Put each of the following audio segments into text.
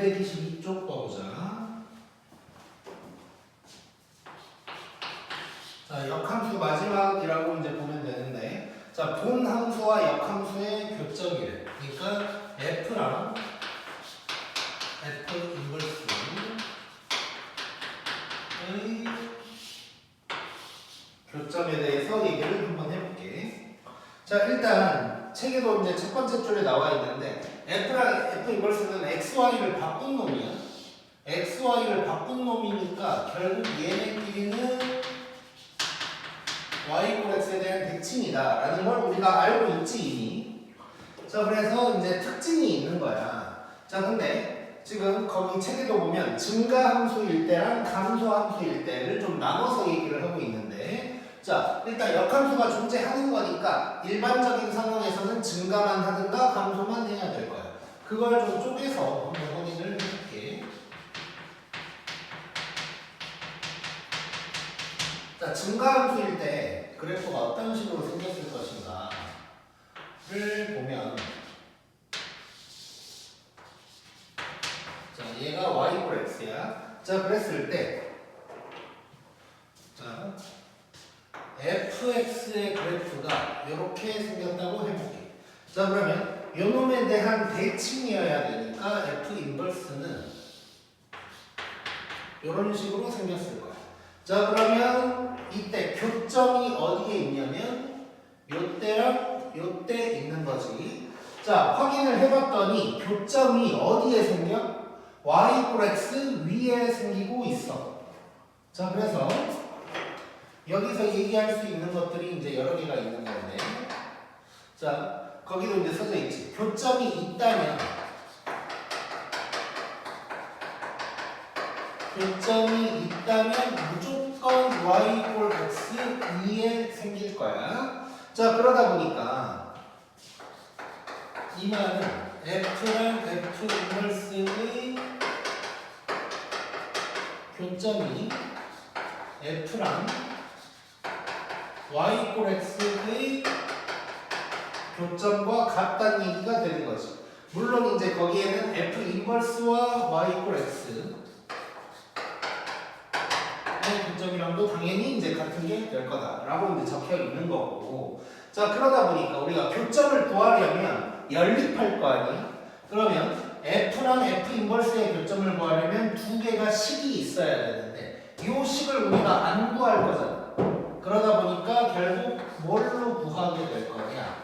222쪽 봐보자. 자, 역함수 마지막이라고 이제 보면 되는데, 자, 본 함수와 역함수의 교점이래. 그러니까 F랑 F 인버스의 교점에 대해서 얘기를 한번 해볼게. 자, 일단 책에도 이제 첫 번째 줄에 나와 있는데 F랑 F 인버스는 XY를 바꾼 놈이야. XY를 바꾼 놈이니까 결국 얘네끼리는 Y = X에 대한 대칭이다 라는 걸 우리가 알고 있지 이미. 자, 그래서 이제 특징이 있는 거야. 자, 근데 지금 거기 책에도 보면 증가함수일 때랑 감소함수일 때를 좀 나눠서 얘기를 하고 있는데, 자, 일단 역함수가 존재하는 거니까 일반적인 상황에서는 증가만 하든가 감소만 해야 될 거야. 그걸 좀 쪼개서 한번 확인을 해볼게. 자, 증가함수일 때 그래프가 어떤 식으로 생겼을 것인가를 보면, 자, 얘가 Y = X야. 자, 그랬을 때, 자, fx의 그래프가 이렇게 생겼다고 해볼게. 자, 그러면 요 놈에 대한 대칭이어야 되니까 f 인버스는 이런 식으로 생겼을 거야. 자, 그러면 이때 교점이 어디에 있냐면 요때랑 요때 있는 거지. 자, 확인을 해봤더니 교점이 어디에 생겨? Y = X 위에 생기고 있어. 자, 그래서 여기서 얘기할 수 있는 것들이 이제 여러 개가 있는 건데, 자, 거기도 이제 써져 있지. 교점이 있다면, 무조건 Y = X 위에 생길 거야. 자, 그러다 보니까 이 말은 F랑 F 인버스의 교점이 F랑 Y = X의 교점과 같다는 얘기가 되는 거지. 물론 이제 거기에는 F 인버스와 Y = X의 교점이랑도 당연히 이제 같은 게 될 거다라고 이제 적혀 있는 거고. 자, 그러다 보니까 우리가 교점을 구하려면 연립할 거 아니야? 그러면 F랑 F 인버스의 교점을 구하려면 두 개가 식이 있어야 되는데 이 식을 우리가 안 구할 거잖아. 그러다 보니까 결국 뭘로 구하게 될 거냐?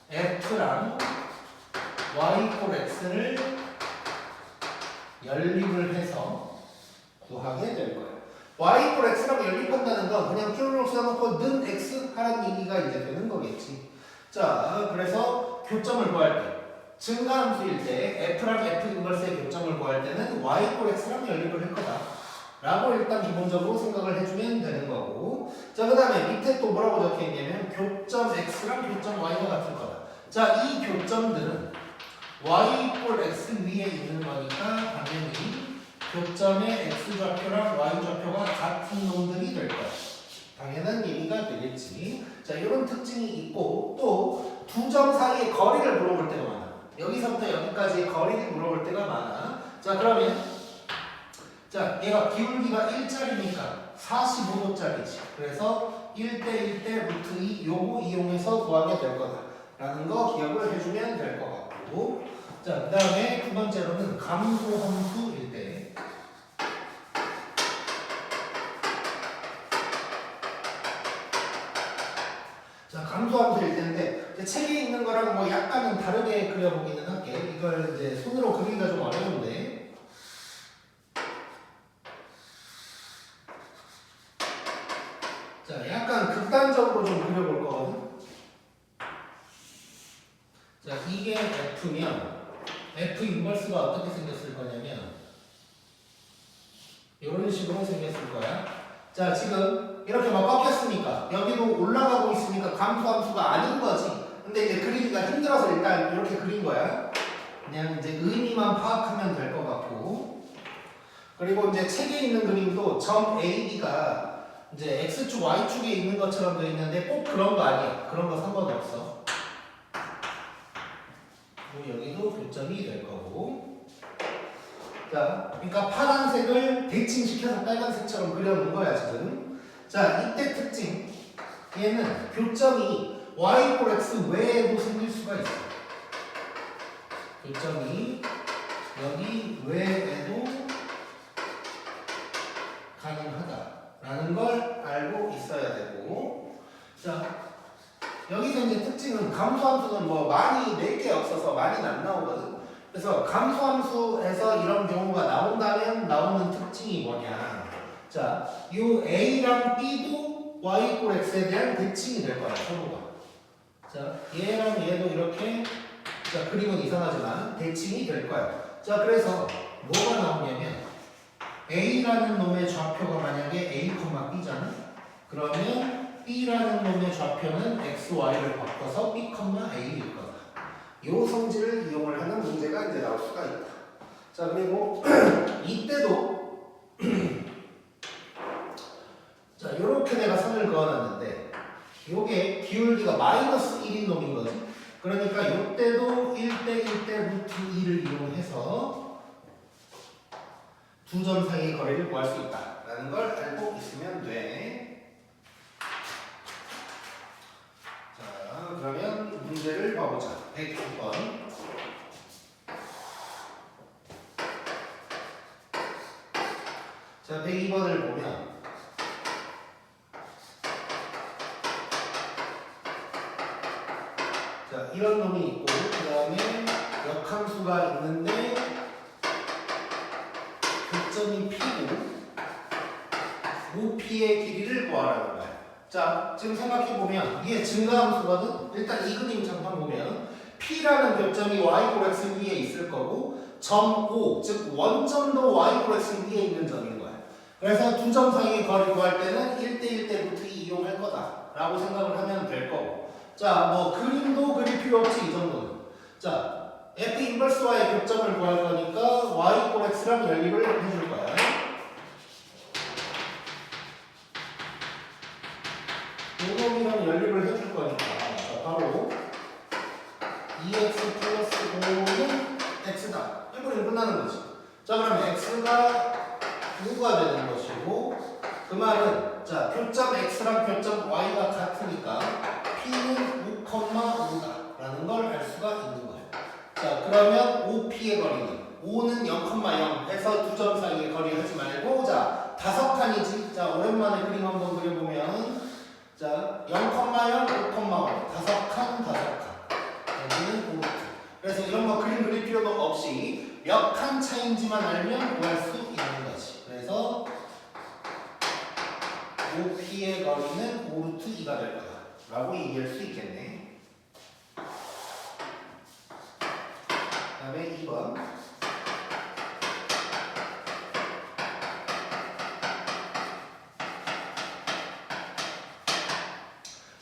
F랑 Y = X를 연립을 해서 구하게 될 거야. Y = X랑 연립한다는 건 그냥 q 써놓고 는 X 하라는 얘기가 이제 되는 거겠지. 자, 그래서 교점을 구할 때, 증가함수일 때 F랑 F 인버스의 교점을 구할 때는 Y = X랑 연립을 할 거다 라고 일단 기본적으로 생각을 해주면 되는 거고. 자, 그 다음에 밑에 또 뭐라고 적혀있냐면 교점 X랑 교점 Y가 같을 거다. 자, 이 교점들은 Y = X 위에 있는 거니까 당연히 교점의 X좌표랑 Y좌표가 같은 놈들이 될 거야. 당연한 얘기가 되겠지. 자, 이런 특징이 있고, 또 두 점 사이의 거리를 물어볼 때가 많아. 여기서부터 여기까지의 거리를 물어볼 때가 많아. 자, 그러면 자, 얘가 기울기가 1짜리니까 45도짜리지. 그래서 1대 1대 루트 2 요거 이용해서 구하게 될 거다라는 거 기억을 해주면 될 것 같고. 자, 그 다음에 두 번째로는 감소함수일 때. 자, 감소함수일 때인데 책에 있는 거랑 뭐 약간은 다르게 그려보기는 할게. 이걸 이제 손으로 그리기가 좀 어려운데. 자, 약간 극단적으로 좀 그려볼 거거든. 자, 이게 F면 F 인버스가 어떻게 생겼을 거냐면 이런 식으로 생겼을 거야. 자, 지금 이렇게 막 꺾였으니까 여기도 올라가고 있으니까 감소함수가 아닌 거지. 근데 이제 그리기가 힘들어서 일단 이렇게 그린 거야. 그냥 이제 의미만 파악하면 될 것 같고. 그리고 이제 책에 있는 그림도 점 AB가 이제 X축, Y축에 있는 것처럼 되어 있는데 꼭 그런 거 아니야. 그런 거 상관없어. 그리고 여기도 교점이 될 거고. 자, 그러니까 파란색을 대칭시켜서 빨간색처럼 그려놓은 거야 지금. 자, 이때 특징. 얘는 교점이 y equal x 외에도 생길 수가 있어. 교점이 여기 외에도 가능하다라는 걸 알고 있어야 되고. 자, 여기서 이제 특징은 감소함수는 뭐 많이 낼 게 없어서 많이는 안 나오거든. 그래서 감소함수에서 이런 경우가 나온다면 나오는 특징이 뭐냐. 자, 요 A랑 B도 y equal x에 대한 대칭이 될 거야, 서로가. 자, 얘랑 얘도 이렇게, 자, 그림은 이상하지만 대칭이 될 거야. 자, 그래서 뭐가 나오냐면 A라는 놈의 좌표가 만약에 A, B잖아? 그러면 B라는 놈의 좌표는 x, y를 바꿔서 B, A일 거다. 요 성질을 이용을 하는 문제가 이제 나올 수가 있다. 자, 그리고 이때도 자, 요렇게 내가 선을 그어놨는데 요게 기울기가 마이너스 1인 놈인 거지. 그러니까 요때도 1대 1대 루트 2를 이용해서 두 점 사이의 거리를 구할 수 있다라는 걸 알고 있으면 돼. 자, 그러면 문제를 봐보자. 102번. 자, 102번을 보면 자, 이런 놈이 있고 그 다음에 역함수가 있는데 교점이 P고 OP의 길이를 구하라는 거야. 자, 지금 생각해보면 이게 증가함수거든. 일단 이 그림 잠깐 보면 P라는 교점이 y equal x 위에 있을 거고 점 O, 즉 원점도 y equal x 위에 있는 점인 거야. 그래서 두 점 사이의 거리 구할 때는 1대 1대 루트 2 이용할 거다 라고 생각을 하면 될 거고. 자, 뭐 그림도 그릴 필요 없지 이 정도는. 자, F 인버스와의 교점을 구할 거니까 y equal x랑 연립을 해줄 거야. 요놈이랑 연립을 해줄 거니까 자, 바로 2x 플러스 5는 x다. 이거는 끝나는 거지. 자, 그러면 x가 9가 되는 것이고 그 말은 자, 교점 x랑 교점 y가 같으니까 p는 5,5다 라는 걸 알 수가 있는 거예요. 자, 그러면 OP의 거리는 5는 0,0 해서 두 점 사이의 거리 하지 말고 자, 5칸이지. 자, 오랜만에 그림 한번 그려보면 자, 0,0, 5,5 5칸 여기는 5루트. 그래서 이런 거 그림 그릴 필요도 없이 몇 칸 차인지만 알면 구할 수 있는 거지. 그래서 OP의 거리는 5루트 2가 될 거다 라고 얘기할 수 있겠네. 그 다음에 2번.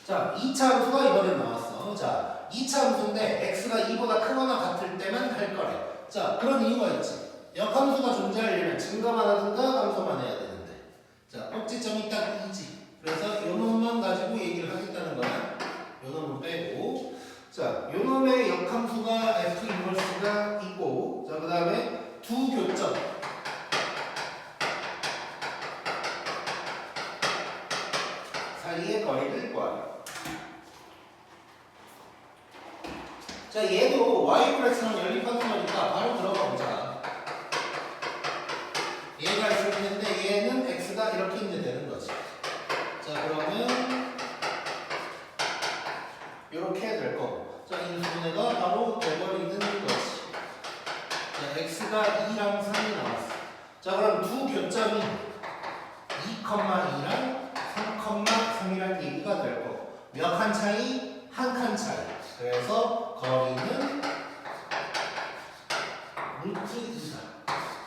자, 2차 함수가 이번에 나왔어. 자, 2차 함수인데 x가 2보다 크거나 같을 때만 할 거래. 자, 그런 이유가 있지. 역함수가 존재하려면 증가만 하든가 감소만 해야 되는데. 자, 꼭지점이 딱 2지. 그래서 요 놈만 가지고 얘기를 하겠다는 거야. 요 놈은 빼고. 자, 요 놈의 역함수가 f 인버스가 있고, 자, 그 다음에 두 교점. 사이의 거리를 구하라. 자, 얘도 y equal x랑 연립하는 거니까 바로 들어가 보자. 얘가 있을 텐데 얘는 x가 이렇게 이제 되는 거지. 자, 그러면 이렇게 될 거고. 자, 인수분해가 바로 돼버리는 거지. 자, x가 2랑 3이 나왔어. 자, 그럼 두 교점이 2,2랑 3,3이란 얘기가 될 거고. 몇 칸 차이? 한 칸 차이. 그래서 거리는 루트 2다.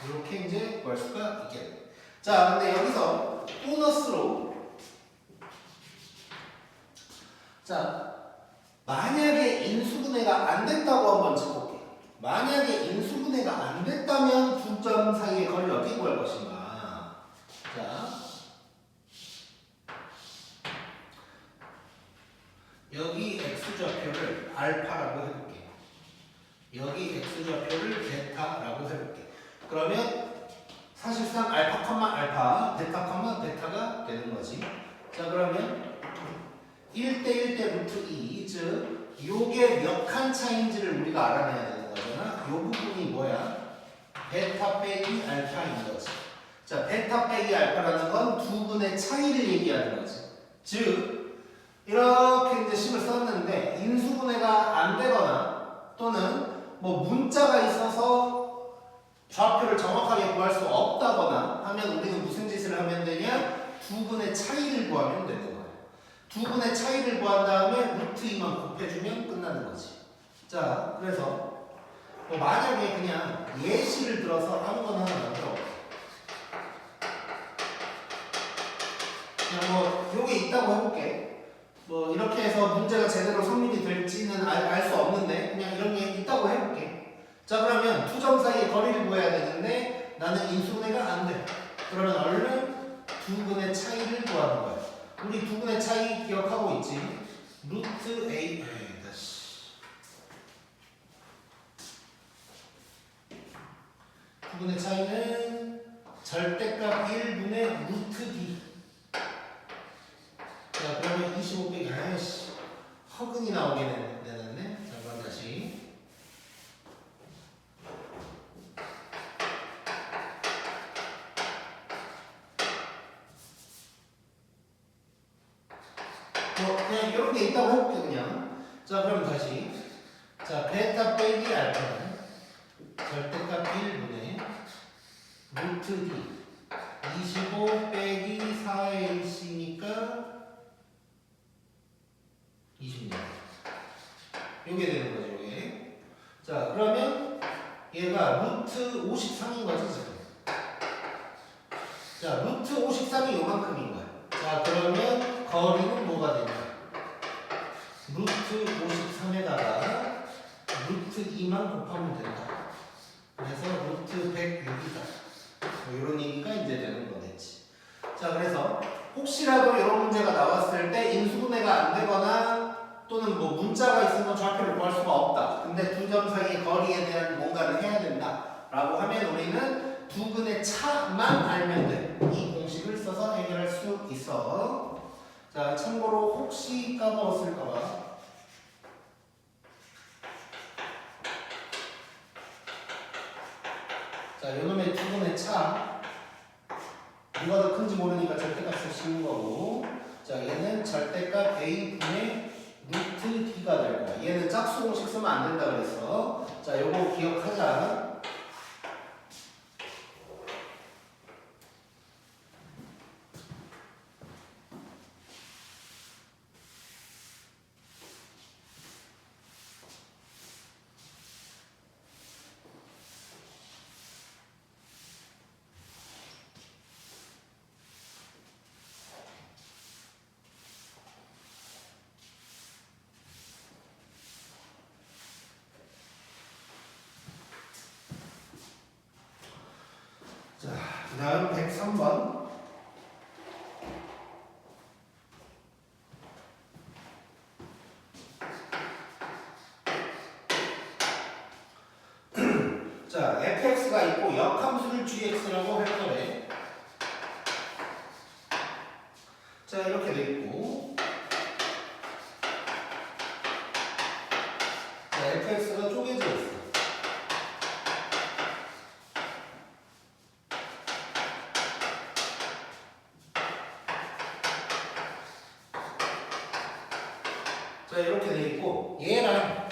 이렇게 이제 구할 수가 있겠네. 자, 근데 여기서 보너스로 자, 만약에 인수분해가 안 됐다고 한번 짚어볼게. 만약에 인수분해가 안 됐다면 두 점 사이의 거리를 어떻게 구할 것인가? 자, 여기 x좌표를 알파라고 해볼게. 여기 x좌표를 베타라고 해볼게. 그럼 그러면 사실상 알파 컴마 알파, 베타 컴마 베타가 되는 거지. 자 그러면 1대1 대 루트 2, 즉 요게 몇 칸 차인지를 우리가 알아내야 되는 거잖아. 요 부분이 뭐야? 베타 빼기 알파인 거지. 자 베타 빼기 알파라는 건 두 분의 차이를 얘기하는 거지. 즉 이렇게 이제 식을 썼는데 인수분해가 안 되거나 또는 뭐 문자가 있어서 좌표를 정확하게 구할 수 없다거나 하면 우리는 무슨 짓을 하면 되냐? 두 분의 차이를 구하면 되는 거야. 두 분의 차이를 구한 다음에 루트 2만 곱해주면 끝나는 거지. 자, 그래서 뭐 만약에 그냥 예시를 들어서 아무거나 하나 만들어. 그냥 뭐 요게 있다고 해볼게. 뭐 이렇게 해서 문제가 제대로 성립이 될지는 알 수 없는데 그냥 이런 게 있다고 해볼게. 자 그러면 두 점 사이의 거리를 구해야 되는데 나는 인수분해가 안 돼. 그러면 얼른 두 분의 차이를 구하는 거야. 우리 두 분의 차이 기억하고 있지? 루트 A 두 분의 차이는 절대값 1분의 루트 D. 자 그러면 25 빼기 아이씨 허근이 나오게 되는데 자 그럼 다시 그냥 이런 게 있다고 해볼게 그냥. 자 그럼 다시 자 베타 빼기 알파는 절대값 1분의 루트 D 25 빼기 4ac니까 26 요게 되는 거죠 요게. 자 그러면 얘가 루트 53인 거지 지금. 자 루트 53이 요만큼인 거야. 자 그러면 거리는 뭐가 되냐? 루트 53에다가 루트 2만 곱하면 된다. 그래서 루트 106이다. 뭐 이런 얘기가 이제 되는 거겠지. 자 그래서 혹시라도 이런 문제가 나왔을 때 인수분해가 안 되거나 또는 뭐 문자가 있으면 좌표를 구할 수가 없다. 근데 두 점 사이의 거리에 대한 뭔가를 해야 된다. 라고 하면 우리는 두 근의 차만 알면 돼. 이 공식을 써서 해결할 수 있어. 자, 참고로 혹시 까먹었을까봐. 자, 요놈의 두 근의 차. 누가 더 큰지 모르니까 절대값을 씌운 거고. 자, 얘는 절대값 A분의 루트 D가 될 거야. 얘는 짝수 공식 쓰면 안 된다 그랬어. 자, 요거 기억하자. 자, 그 다음 103번. 자, fx가 있고 역함수를 gx라고 할 거래. 자, 이렇게 돼 있고. 자, fx가 쪼개져 있어. 자, 이렇게 돼 있고 얘랑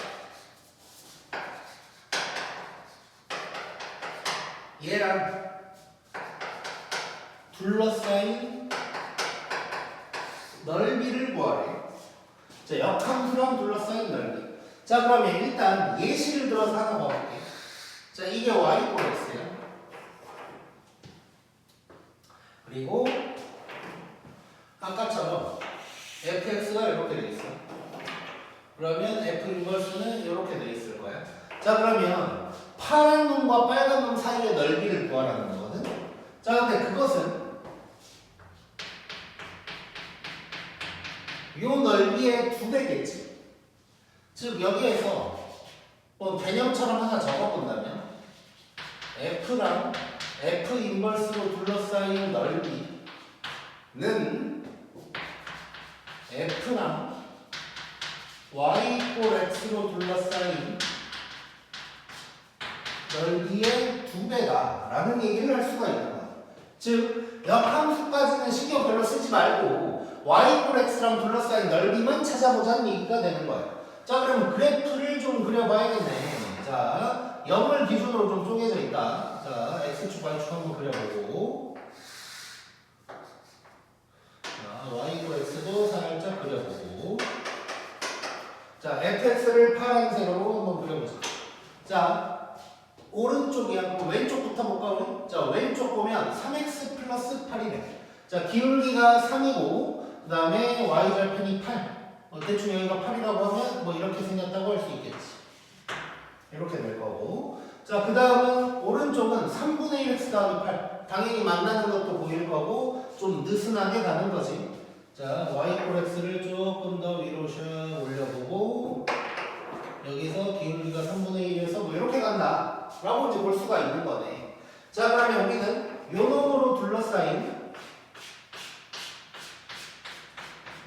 둘러싸인 넓이를 구하래. 자, 역함수랑 둘러싸인 넓이. 자, 그러면 일단 예시를 들어서 하나 봐볼게. 자, 이게 y-x야. 그리고 아까처럼 fx가 이렇게 돼 있어. 그러면 f 인버스는 이렇게 돼 있을 거야. 자, 그러면 파란 놈과 빨간 놈 사이의 넓이를 구하라는 거거든. 자, 근데 그것은 요 넓이의 2배겠지. 즉 여기에서 뭐 개념처럼 하나 적어본다면 F랑 F 인버스로 둘러싸인 넓이는 F랑 Y 꼴 X로 둘러싸인 넓이의 2배다 라는 얘기를 할 수가 있는 거야. 즉 역함수까지는 신경 별로 쓰지 말고 Y 꼴 X랑 둘러싸인 넓이만 찾아보자는 얘기가 되는 거야. 자, 그럼 그래프를 좀 그려봐야겠네. 자, 0을 기준으로 좀 쪼개져 있다. 자, X축, Y축 한번 그려보고, 자, Y 꼴 X도 살짝 그려보고, 자, fx를 파란색으로 한번 그려보자. 자, 오른쪽이야. 왼쪽부터 볼까 우리? 자, 왼쪽 보면 3x 플러스 8이네. 자, 기울기가 3이고 그 다음에 y절편이 8. 대충 여기가 8이라고 하면 뭐 이렇게 생겼다고 할 수 있겠지. 이렇게 될 거고. 자, 그 다음은 오른쪽은 3분의 1x 더하기 8. 당연히 만나는 것도 보일 거고 좀 느슨하게 가는 거지. 자, y 꼴 x를 조금 더 위로 샥 올려보고 여기서 기울기가 3분의 1에서 뭐 이렇게 간다 라고 이제 볼 수가 있는 거네. 자, 그러면 여기는 요 놈으로 둘러싸인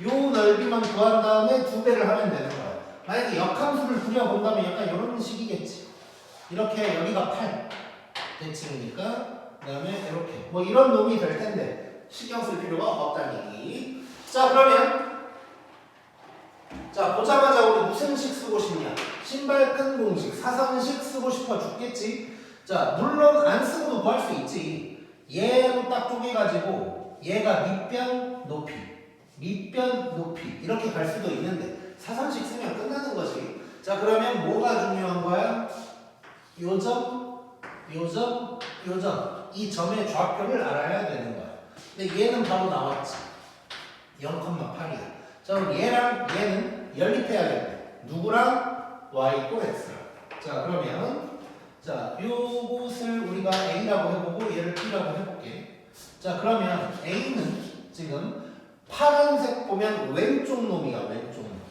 요 넓이만 구한 다음에 2배를 하면 되는 거야. 만약에 역함수를 그려본다면 약간 이런 식이겠지. 이렇게 여기가 8 대칭이니까 그 다음에 이렇게 뭐 이런 놈이 될 텐데 신경 쓸 필요가 없다는 얘기. 자, 그러면 자, 보자마자 우리 무슨 식 쓰고 싶냐? 신발끈 공식, 사선식 쓰고 싶어 죽겠지? 자, 물론 안 쓰고도 구할 수 있지. 얘로 딱 쪼개가지고 얘가 밑변 높이, 밑변 높이 이렇게 갈 수도 있는데 사선식 쓰면 끝나는 거지. 자, 그러면 뭐가 중요한 거야? 요 점, 요 점, 요 점. 이 점의 좌표를 알아야 되는 거야. 근데 얘는 바로 나왔지. 0,8이야. 자, 그럼 얘랑 얘는 연립해야겠네. 누구랑? y 꼴 x랑. 자, 그러면 자, 요것을 우리가 a라고 해보고 얘를 b라고 해볼게. 자, 그러면 a는 지금 파란색 보면 왼쪽 놈이야. 왼쪽 놈.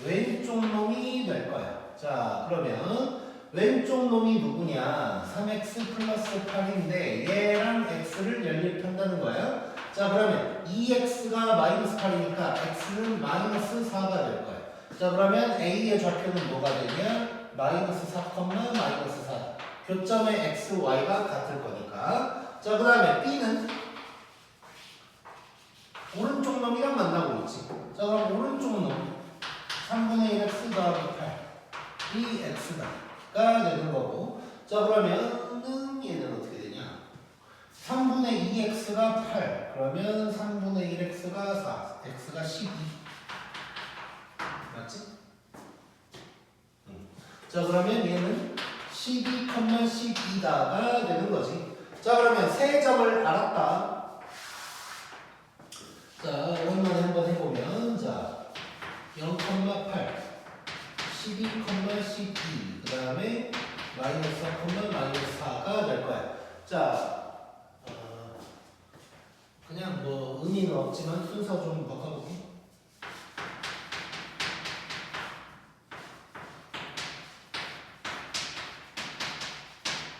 왼쪽 놈이 될 거야. 자, 그러면 왼쪽 놈이 누구냐? 3x 플러스 8인데 얘랑 x를 연립한다는 거야. 자, 그러면 2x가 마이너스 8이니까 x는 마이너스 4가 될 거야. 자, 그러면 a의 좌표는 뭐가 되냐? 마이너스 4, 마이너스 4. 교점의 x, y가 같을 거니까. 자, 그 다음에 b는 오른쪽 놈이랑 만나고 있지. 자, 그럼 오른쪽 놈 3분의 1 x 더하기 8 2x가 되는 거고. 자, 그러면은 얘는 어떻게 되냐? 3분의 2x가 8 그러면 3분의 1x가 4 x가 12 맞지? 자, 그러면 얘는 12,12다가 되는 거지. 자, 그러면 세 점을 알았다. 자, 오랜만에 한번 해보면 자 0,8 12,12 그 다음에 마이너스 4, 마이너스 4가 될 거야. 자, 그냥 뭐 의미는 없지만 순서 좀 바꿔볼게.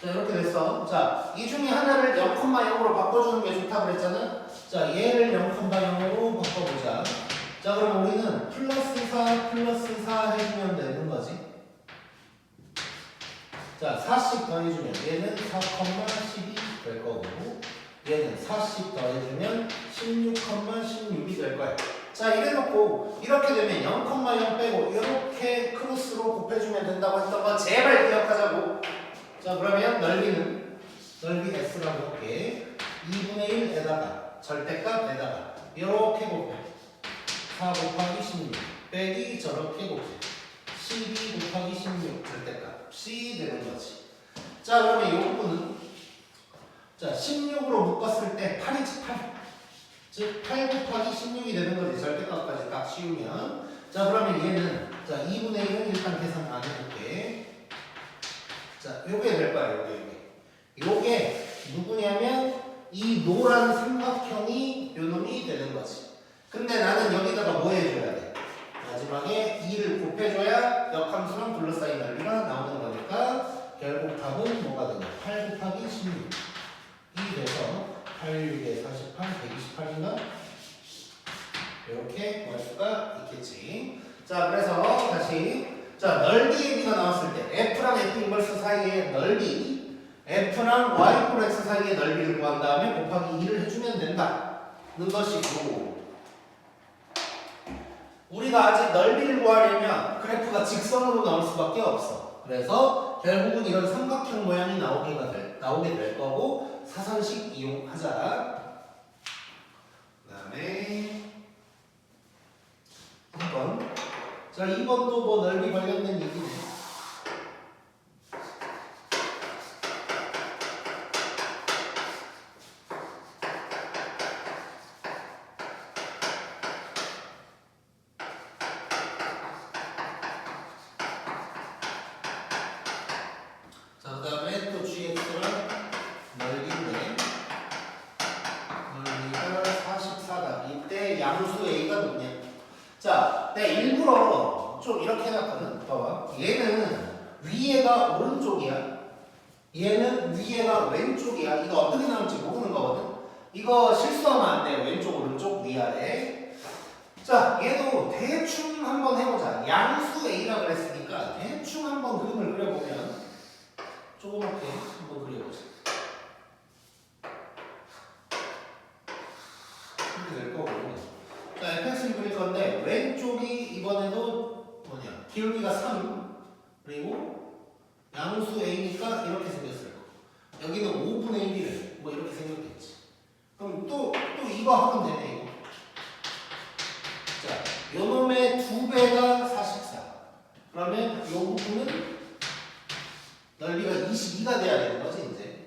자, 이렇게 됐어. 자, 이 중에 하나를 0,0으로 바꿔주는 게 좋다 그랬잖아. 자, 얘를 0,0으로 바꿔보자. 자, 그럼 우리는 플러스 4 플러스 4 해주면 되는 거지. 자, 4씩 더해주면 얘는 4,12 될 거고 얘는 4씩 더해주면 16,16이 될 거야. 자, 이래놓고 이렇게 되면 0,0 빼고 이렇게 크로스로 곱해주면 된다고 했던 거 제발 기억하자고. 자, 그러면 넓이는 넓이 x라고 할게. 2분의 1에다가 절대값에다가 이렇게 곱해. 4 곱하기 16 빼기 저렇게 곱해. 12 곱하기 16 절대값이 되는 거지. 자, 그러면 이 부분은 자 16으로 묶었을 때 8이지 8. 즉 8 곱하기 16이 되는 거지. 절대값까지 딱 씌우면. 자, 그러면 얘는 자 2분의 1은 일단 계산 안 해볼게. 자, 요게 될 거야. 요게 누구냐면 이 노란 삼각형이 요 놈이 되는 거지. 근데 나는 여기다가 뭐 해줘야 돼? 마지막에 2를 곱해줘야 역함수랑 둘러싸인 넓이가 나오는 거니까 결국 답은 뭐가 되냐? 8 곱하기 16이 돼서 8, 6에 48, 128인가? 이렇게 구할 수가 있겠지. 자, 그래서 다시 자, 넓이의 비가 나왔을 때 F랑 F 인버스 사이의 넓이, F랑 Y 콜 X 사이의 넓이를 구한 다음에 곱하기 2를 해주면 된다는 것이고, 우리가 아직 넓이를 구하려면 그래프가 직선으로 나올 수밖에 없어. 그래서 결국은 이런 삼각형 모양이 나오게 될 거고 사선식 이용하자. 그 다음에 2번. 자, 2번도 뭐 넓이 관련된 얘기네. 자, 그 다음에 또 GX랑 넓이인데 넓이가 44다. 이때 양수 A가 뭐냐? 자, 내가 일부러 좀 이렇게 해놨거든. 봐봐. 얘는 위에가 오른쪽이야. 얘는 위에가 왼쪽이야. 이거 어떻게 나올지 모르는 거거든. 이거 실수하면 안 돼요. 왼쪽, 오른쪽, 위아래. 자, 얘도 대충 한번 해보자. 양수 A라 그랬으니까 대충 한번 그림을 그려보면 조그맣게 한번 그려보자. 이렇게 될 거고. 자, fx를 그릴 건데 왼쪽이 이번에도 뭐냐? 기울기가 3 그리고 양수 a니까 이렇게 생겼을 거고 여기는 5분의 1이래. 뭐 이렇게 생겼겠지. 그럼 또 이거 하면 되네 이거. 자, 요놈의 2배가 44. 그러면 요 부분은 넓이가 22가 돼야 되는 거지 이제.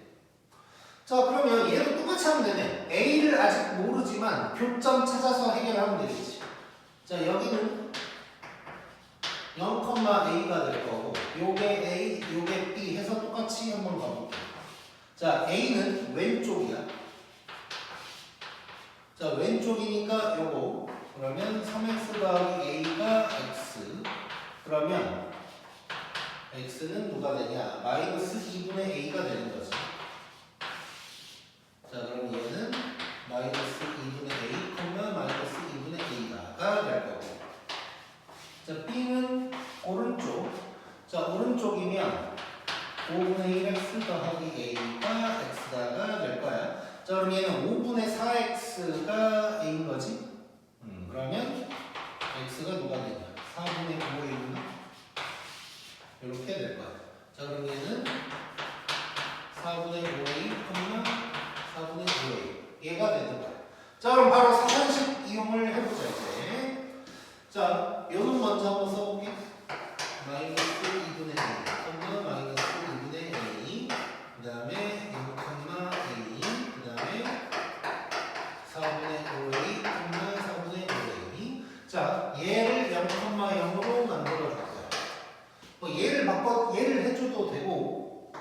자, 그러면 얘도 똑같이 하면 되네. A를 아직 모르지만 교점 찾아서 해결하면 되겠지. 자, 여기는 0,A가 될 거고 요게 A, 요게 B 해서 똑같이 한번 가볼게요. 자, A는 왼쪽이야. 자, 왼쪽이니까 요거 그러면 3x 더하기 A가 X. 그러면 X는 누가 되냐? 마이너스 2분의 A가 되는 거지. 자, 그럼 얘는 마이너스 2분의 A, 마이너스 2분의 A가 될 거고. 자, B는 오른쪽. 자, 오른쪽이면 5분의 1x 더하기 A가 X가 될 거야. 자, 그럼 얘는 5분의 4x가 A인 거지? 그러면 X가 누가 되냐? 4분의 9A인가? 이렇게 될 거야. 자, 그럼 얘는 4분의 5A, 4분의 9A 얘가 되는 거야. 자, 그럼 바로 사선식 이용을 해보자 이제. 자, 요는 먼저 한번 써볼게. 마이너스 2분의 A, 마이너스 2분의 A, 그 다음에 6, A, 그 다음에 4분의 5A, 4분의 5A. 자, 얘를 0,0으로 만들어줄 거야. 뭐 얘를 해줘도 되고.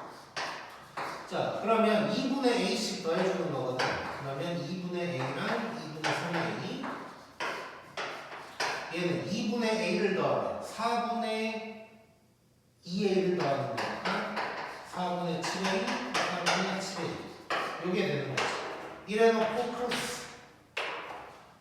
자, 그러면 2분의 A씩 더해주는 거거든. 그러면 2분의 A랑 2분의 3A. 얘는 2분의 A를 더하면 4분의 2A를 더하는 거니까 4분의 7A, 4분의 7A. 요게 되는 거지. 이래놓고 크로스.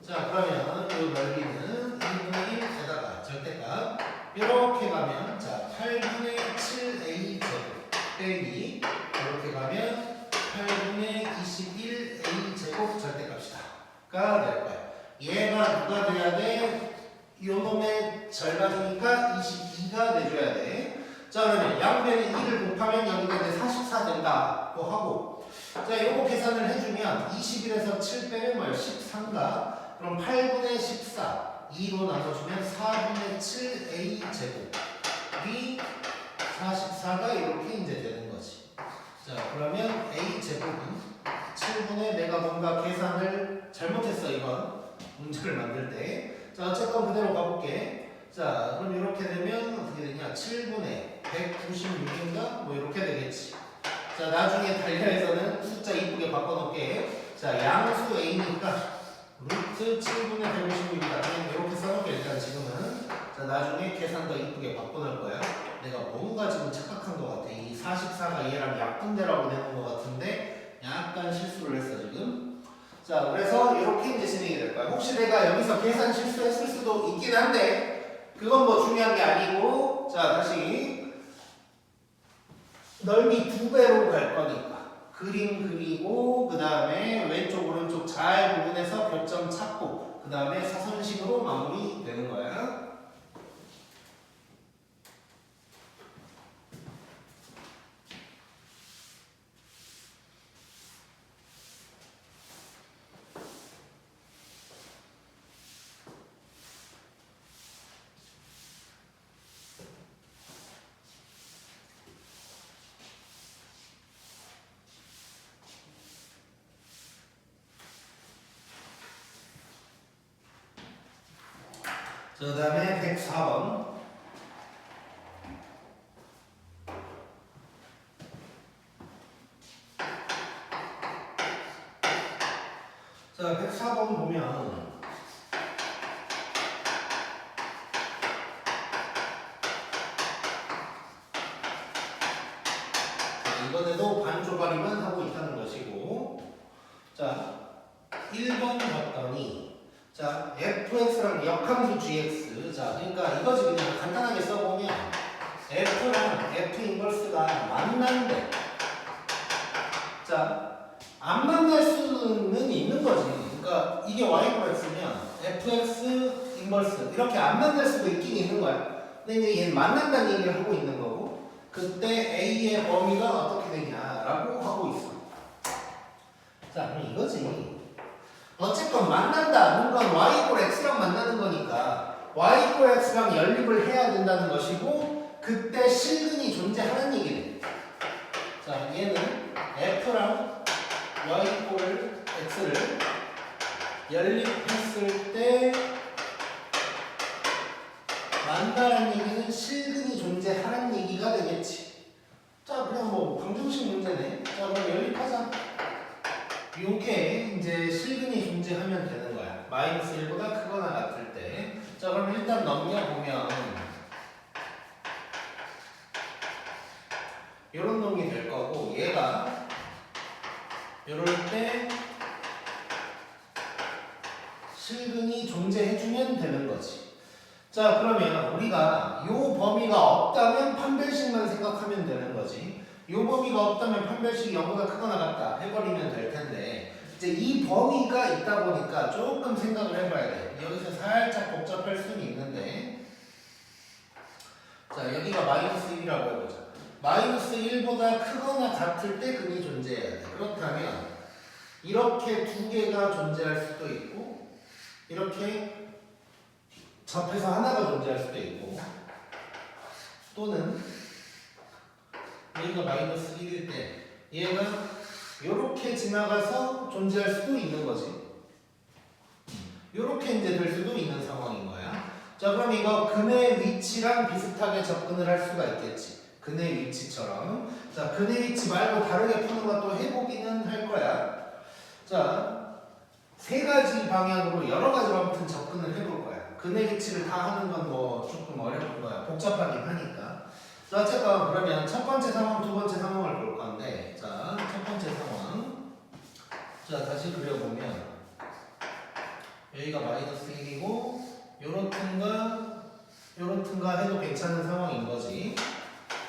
자, 그러면 이 넓이는 2분의 1에다가 절대값. 이렇게 가면, 자, 8분의 7A 제곱 빼기. 이렇게 가면 8분의 21A 제곱 절대값이다.가 될 거야. 얘가 누가 돼야 돼? 요 놈의 절반이니까 22가 돼줘야 돼. 자, 그러면 양변에 2를 곱하면 여기가 이제 44 된다고 하고. 자, 요거 계산을 해주면 21에서 7 빼면 뭐야? 13가. 그럼 8분의 14. 2로 나눠주면 4분의 7A 제곱이 44가 이렇게 이제 되는 거지. 자, 그러면 A 제곱은 7분의 내가 뭔가 계산을 잘못했어 이건 문제를 만들 때. 자, 어쨌건 그대로 가볼게. 자, 그럼 이렇게 되면 어떻게 되냐? 7분의 196인가? 뭐 이렇게 되겠지. 자, 나중에 달리아에서는 숫자 이쁘게 바꿔놓을게. 자, 양수 A니까 루트 7분의 156이다. 이렇게 써놓게 일단 지금은. 자, 나중에 계산 더 이쁘게 바꿔놓을 거야. 내가 뭔가 지금 착각한 것 같아. 이 44가 얘랑 약분되라고 내놓은 것 같은데 약간 실수를 했어 지금. 자, 그래서 이렇게 이제 진행이 될 거야. 혹시 내가 여기서 계산 실수했을 수도 있긴 한데 그건 뭐 중요한 게 아니고, 자 다시 넓이 2배로 갈 거니까 그림 그리고 그 다음에 왼쪽 오른쪽 잘 구분해서 교점 찾고 그 다음에 사선식으로 마무리 되는 거야. 자, 그 다음에 104번. 자, 104번 보면 이번에도 반조발이만 하고 있다는 것이고, 자 1번 봤더니 자 fx랑 역함수 gx, 자 그러니까 이거지. 그냥 간단하게 써보면 f랑 f 인버스가 만난대. 자 안 만날 수는 있는 거지. 그러니까 이게 y x면 fx 인버스 이렇게 안 만날 수도 있긴 있는 거야. 근데 이제 얘는 만난다는 얘기를 하고 있는 거고, 그때 a의 범위가 어떻게 되냐라고 하고 있어. 자 그럼 이거지. 어쨌건 만난다. 뭔가 y x랑 만나는 거니까 y x랑 연립을 해야 된다는 것이고, 그때 실근이 존재하는 얘기네. 자 얘는 f랑 y x를 연립했을 때 만나는 얘기는 실근이 존재하는 얘기가 되겠지. 자 그냥 뭐 방정식 문제네. 자 그럼 연립하자. 요게 이제 실근이 존재하면 되는 거야. 마이너스 1보다 크거나 같을 때. 자 그럼 일단 넘겨보면 요런 놈이 될 거고, 얘가 요럴 때 실근이 존재해주면 되는 거지. 자 그러면 우리가 요 범위가 없다면 판별식만 생각하면 되는 거지. 요 범위가 없다면 판별식이 0보다 크거나 같다 해버리면 될 텐데, 이제 이 범위가 있다 보니까 조금 생각을 해봐야 돼. 여기서 살짝 복잡할 수는 있는데, 자 여기가 마이너스 1이라고 해보자. 마이너스 1보다 크거나 같을 때 근이 존재해야 돼. 그렇다면 이렇게 두 개가 존재할 수도 있고, 이렇게 접해서 하나가 존재할 수도 있고, 또는 여기가 마이너스 1일 때 얘가 이렇게 지나가서 존재할 수도 있는 거지. 이렇게 이제 될 수도 있는 상황인 거야. 자 그럼 이거 근의 위치랑 비슷하게 접근을 할 수가 있겠지. 근의 위치처럼. 자 근의 위치 말고 다르게 푸는 것도 해보기는 할 거야. 자, 세 가지 방향으로 여러 가지로 아무튼 접근을 해볼 거야. 근의 위치를 다 하는 건 뭐 조금 어려울 거야. 복잡하긴 하니까. 자, 어쨌건 그러면 첫 번째 상황, 두 번째 상황을 볼 건데, 자, 첫 번째 상황. 자, 다시 그려보면 여기가 마이너스 1이고 요렇든가 해도 괜찮은 상황인 거지.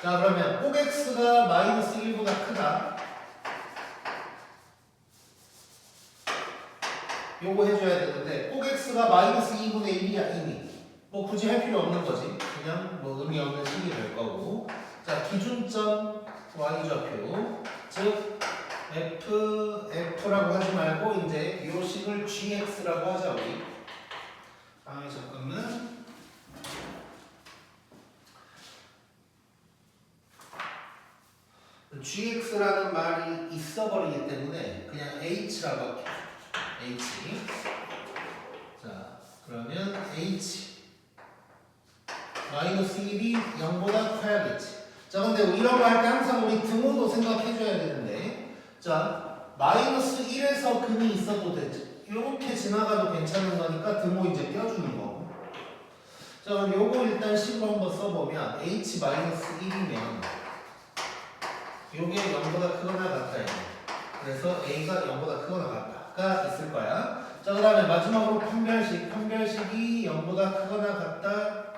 자, 그러면 꼭 x가 마이너스 1보다 크다. 요거 해줘야 되는데 꼭 x가 마이너스 2분의 1이야 이미. 뭐 굳이 할 필요 없는 거지. 그냥 뭐 의미 없는 식이 될 거고. 자 기준점 y좌표, 즉 f라고 하지 말고 이제 요 식을 gx라고 하자 우리. 아 잠깐만. gx라는 말이 있어버리기 때문에 그냥 h라고 할게. h. 자, 그러면 h 마이너스 1이 0보다 커야겠지. 자, 근데 이런 거 할 때 항상 우리 등호도 생각해줘야 되는데, 자, 마이너스 1에서 근이 있어도 되지. 이렇게 지나가도 괜찮은 거니까 등호 이제 껴주는 거고. 자, 그럼 요거 일단 식으로 한번 써보면 h-1이면 요게 0보다 크거나 같아요. 그래서 a가 0보다 크거나 같다가 있을 거야. 자, 그 다음에 마지막으로 판별식이 0보다 크거나 같다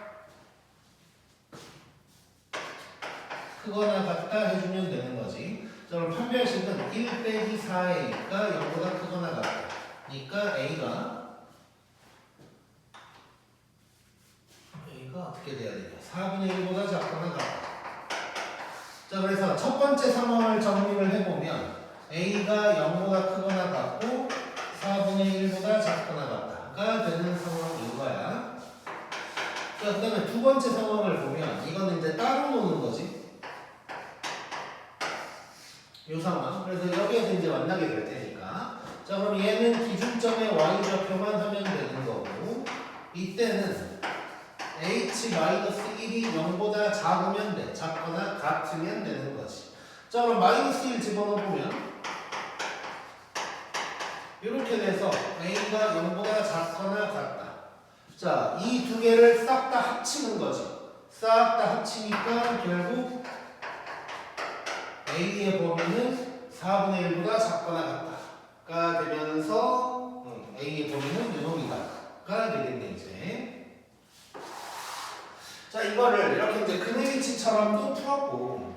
해주면 되는 거지. 자, 그럼 판별식은 1 빼기 4a가 0보다 크거나 같다. 그러니까 a가 어떻게 돼야 되냐? 4분의 1보다 작거나 같다. 자, 그래서 첫 번째 상황을 정리를 해보면 a가 0보다 크거나 같고 4분의 1보다 작거나 같다가 되는 상황인 거야. 자, 그 다음에 두 번째 상황을 보면 이거는 이제 따로 노는 거지. 이 상황. 그래서 여기에서 이제 만나게 될 테니까. 자, 그럼 얘는 기준점의 y좌표만 하면 되는 거고, 이때는 h-1이 0보다 작으면 돼. 작거나 같으면 되는 거지. 자, 그럼 -1 집어넣으면 이렇게 돼서 a가 0보다 작거나 같다. 자, 이 두 개를 싹 다 합치는 거지. 싹 다 합치니까 결국 a의 범위는 4분의 1보다 작거나 같다가 되면서 a의 범위는 요놈이다가 되겠네 이제. 자, 이거를 이렇게 이제 근의 위치처럼 또 풀었고,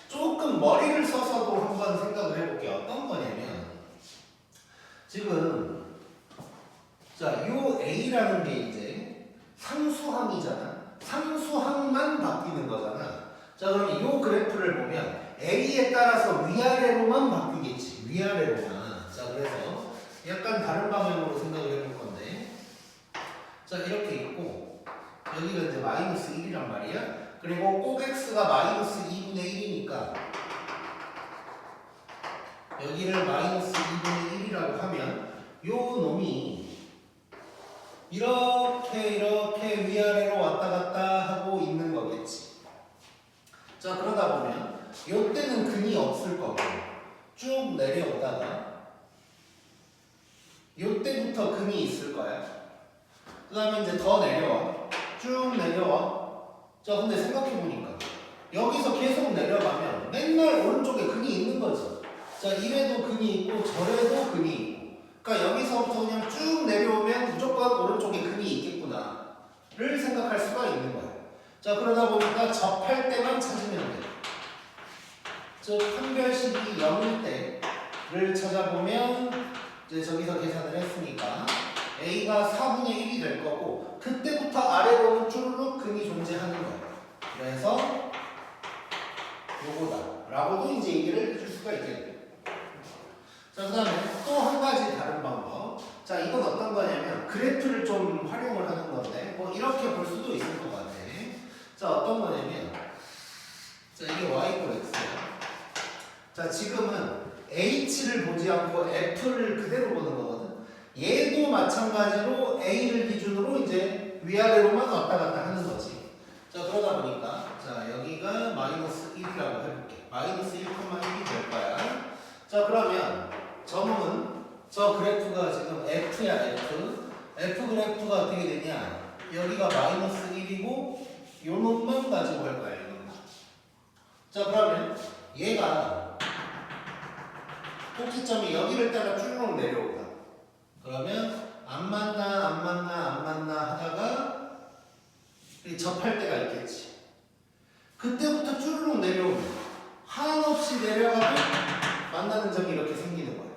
조금 머리를 써서도 한번 생각을 해볼게요. 어떤 거냐면, 지금, 자, 요 A라는 게 이제 상수항이잖아. 상수항만 바뀌는 거잖아. 자, 그럼 요 그래프를 보면 A에 따라서 위아래로만 바뀌겠지. 위아래로만. 자, 그래서 약간 다른 방향으로 생각을 해볼 건데, 자, 이렇게 있고, 여기가 이제 -1이란 말이야. 그리고 꼭 x가 -2분의 1이니까 여기를 -2분의 1이라고 하면 요 놈이 이렇게 위아래로 왔다 갔다 하고 있는 거겠지. 자, 그러다 보면 요 때는 근이 없을 거고 쭉 내려오다가 요 때부터 근이 있을 거야. 그 다음에 이제 더 내려와. 쭉 내려와. 자, 근데 생각해보니까 여기서 계속 내려가면 맨날 오른쪽에 근이 있는 거지. 자, 이래도 근이 있고 저래도 근이 있고, 그러니까 여기서부터 그냥 쭉 내려오면 무조건 오른쪽에 근이 있겠구나를 생각할 수가 있는 거야. 자, 그러다 보니까 접할 때만 찾으면 돼. 즉 판별식이 0일 때를 찾아보면 이제 저기서 계산을 했으니까 a가 4분의 1이 될 거고, 그때부터 아래로는 쭈르륵 근이 존재하는 거예요. 그래서 요거다 라고도 이제 얘기를 해줄 수가 있겠네요. 자, 그 다음에 또 한 가지 다른 방법. 자, 이건 어떤 거냐면 그래프를 좀 활용을 하는 건데 뭐 이렇게 볼 수도 있을 것 같아. 자, 어떤 거냐면, 자, 이게 y x야. 자, 지금은 h를 보지 않고 f를 그대로 보는 거거든. 얘도 마찬가지로 a를 기준으로 이제 위아래로만 왔다 갔다 하는 거지. 자, 그러다 보니까 자, 여기가 -1이라고 해볼게. -1,1이 될 거야. 자, 그러면 저놈은 저 그래프가 지금 f야, f 그래프가 어떻게 되냐, 여기가 -1이고 요 놈만 가지고 갈 거야, 이놈만. 자, 그러면 얘가 꼭지점이 여기를 따라 쭉 내려오다. 그러면 안 만나 하다가 접할 때가 있겠지. 그때부터 쭈르륵 내려오면 한없이 내려가도 만나는 점이 이렇게 생기는 거예요.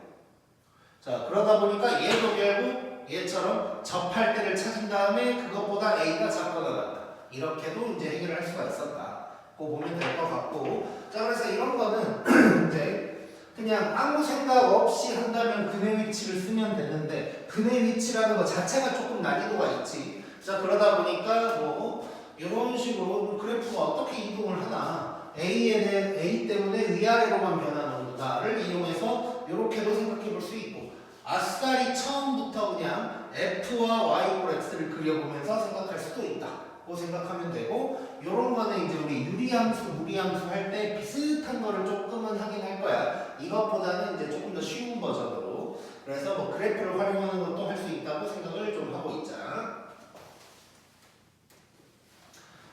자, 그러다 보니까 얘도 결국 얘처럼 접할 때를 찾은 다음에 그것보다 a가 작거나 같다. 이렇게도 이제 해결할 수가 있었다. 그거 보면 될 것 같고. 자, 그래서 이런 거는 이제 그냥 아무 생각 없이 한다면 근의 위치를 쓰면 되는데, 근의 위치라는 것 자체가 조금 난이도가 있지. 자, 그러다 보니까 뭐 이런 식으로 그래프가 어떻게 이동을 하나, A 때문에 위아래로만 변하는구나를 이용해서 이렇게도 생각해 볼 수 있고, 아싸리 처음부터 그냥 F와 Y, X를 그려보면서 생각할 수도 있다. 고 생각하면 되고, 요런 거는 이제 우리 유리함수, 무리함수 할 때 비슷한 거를 조금은 하긴 할 거야. 이것보다는 이제 조금 더 쉬운 버전으로. 그래서 뭐 그래프를 활용하는 것도 할 수 있다고 생각을 좀 하고 있자.